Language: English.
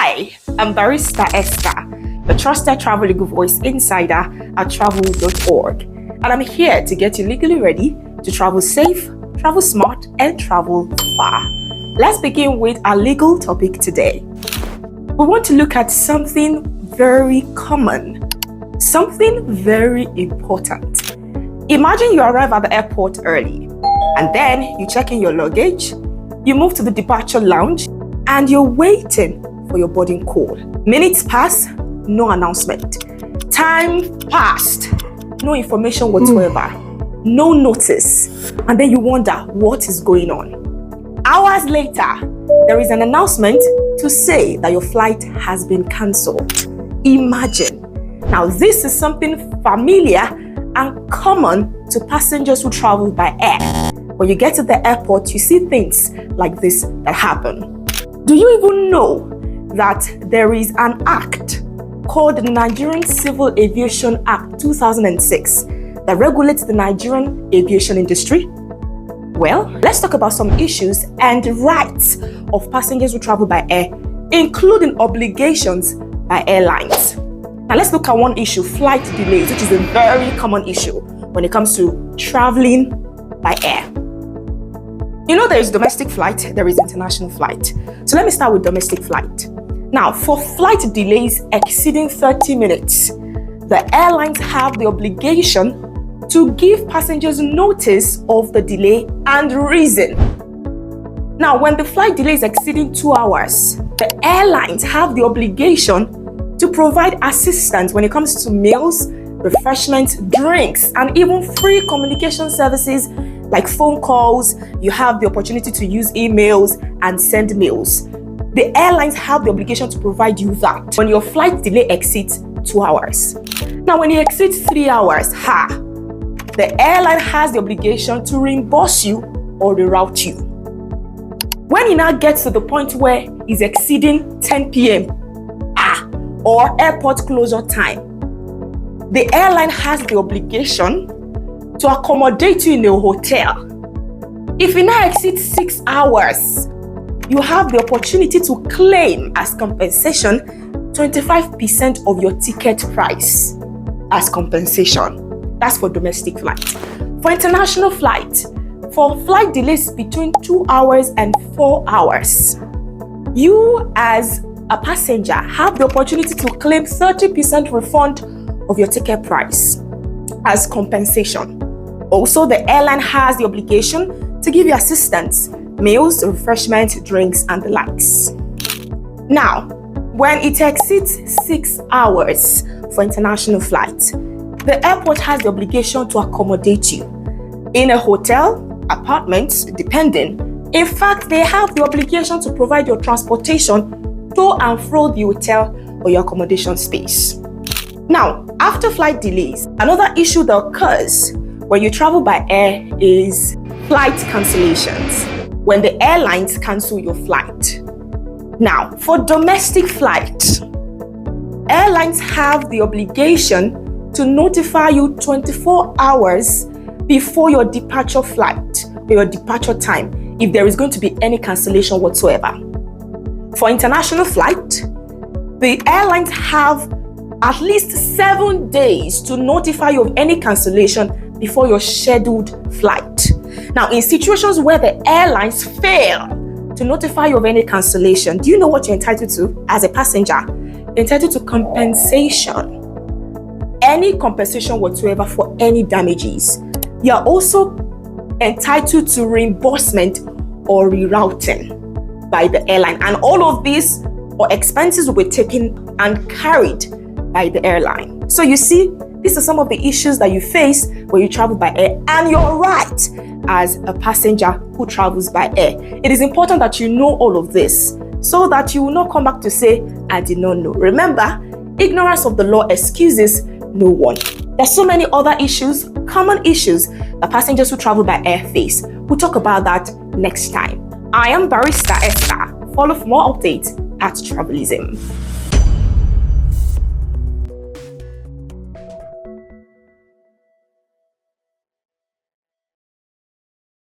Hi, I'm Barista Esther, the trusted travel legal voice insider at Travul.org, and I'm here to get you legally ready to travel safe, travel smart, and travel far. Let's begin with our legal topic today. We want to look at something very common, something very important. Imagine you arrive at the airport early, and then you check in your luggage, you move to the departure lounge, and you're waiting for your boarding call. Minutes pass, no announcement. Time passed, no information whatsoever, no notice. And then you wonder what is going on. Hours later, there is an announcement to say that your flight has been cancelled. Imagine. Now, this is something familiar and common to passengers who travel by air. When you get to the airport, you see things like this that happen. Do you even know that there is an act called the Nigerian Civil Aviation Act 2006 that regulates the Nigerian aviation industry? Well, let's talk about some issues and rights of passengers who travel by air, including obligations by airlines. Now let's look at one issue, flight delays, which is a very common issue when it comes to traveling by air. You know, there is domestic flight, there is international flight. So let me start with domestic flight. Now, for flight delays exceeding 30 minutes, the airlines have the obligation to give passengers notice of the delay and reason. Now, when the flight delay is exceeding 2 hours, the airlines have the obligation to provide assistance when it comes to meals, refreshments, drinks, and even free communication services like phone calls. You have the opportunity to use emails and send mails. The airlines have the obligation to provide you that when your flight delay exceeds 2 hours. Now, when it exceeds 3 hours, the airline has the obligation to reimburse you or reroute you. When it now gets to the point where it's exceeding 10 p.m. or airport closure time, the airline has the obligation to accommodate you in a hotel. If it now exceeds 6 hours, you have the opportunity to claim as compensation 25% of your ticket price as compensation. That's for domestic flight. For international flight, for flight delays between 2 hours and 4 hours, you as a passenger have the opportunity to claim 30% refund of your ticket price as compensation. Also, the airline has the obligation to give you assistance, meals, refreshments, drinks, and the likes. Now, when it exceeds 6 hours for international flight, the airport has the obligation to accommodate you in a hotel, apartment, depending. In fact, they have the obligation to provide your transportation to and fro the hotel or your accommodation space. Now, after flight delays, another issue that occurs when you travel by air is flight cancellations, when the airlines cancel your flight. Now, for domestic flight, airlines have the obligation to notify you 24 hours before your departure flight, or your departure time, if there is going to be any cancellation whatsoever. For international flight, the airlines have at least 7 days to notify you of any cancellation before your scheduled flight. Now, in situations where the airlines fail to notify you of any cancellation, do you know what you're entitled to as a passenger? You're entitled to compensation. Any compensation whatsoever for any damages. You're also entitled to reimbursement or rerouting by the airline. And all of these or expenses will be taken and carried by the airline. So you see, these are some of the issues that you face when you travel by air, and you're right as a passenger who travels by air. It is important that you know all of this so that you will not come back to say, I did not know. Remember, ignorance of the law excuses no one. There's so many other issues, common issues that passengers who travel by air face. We'll talk about that next time. I am Barista Esther. Follow for more updates at Travelism.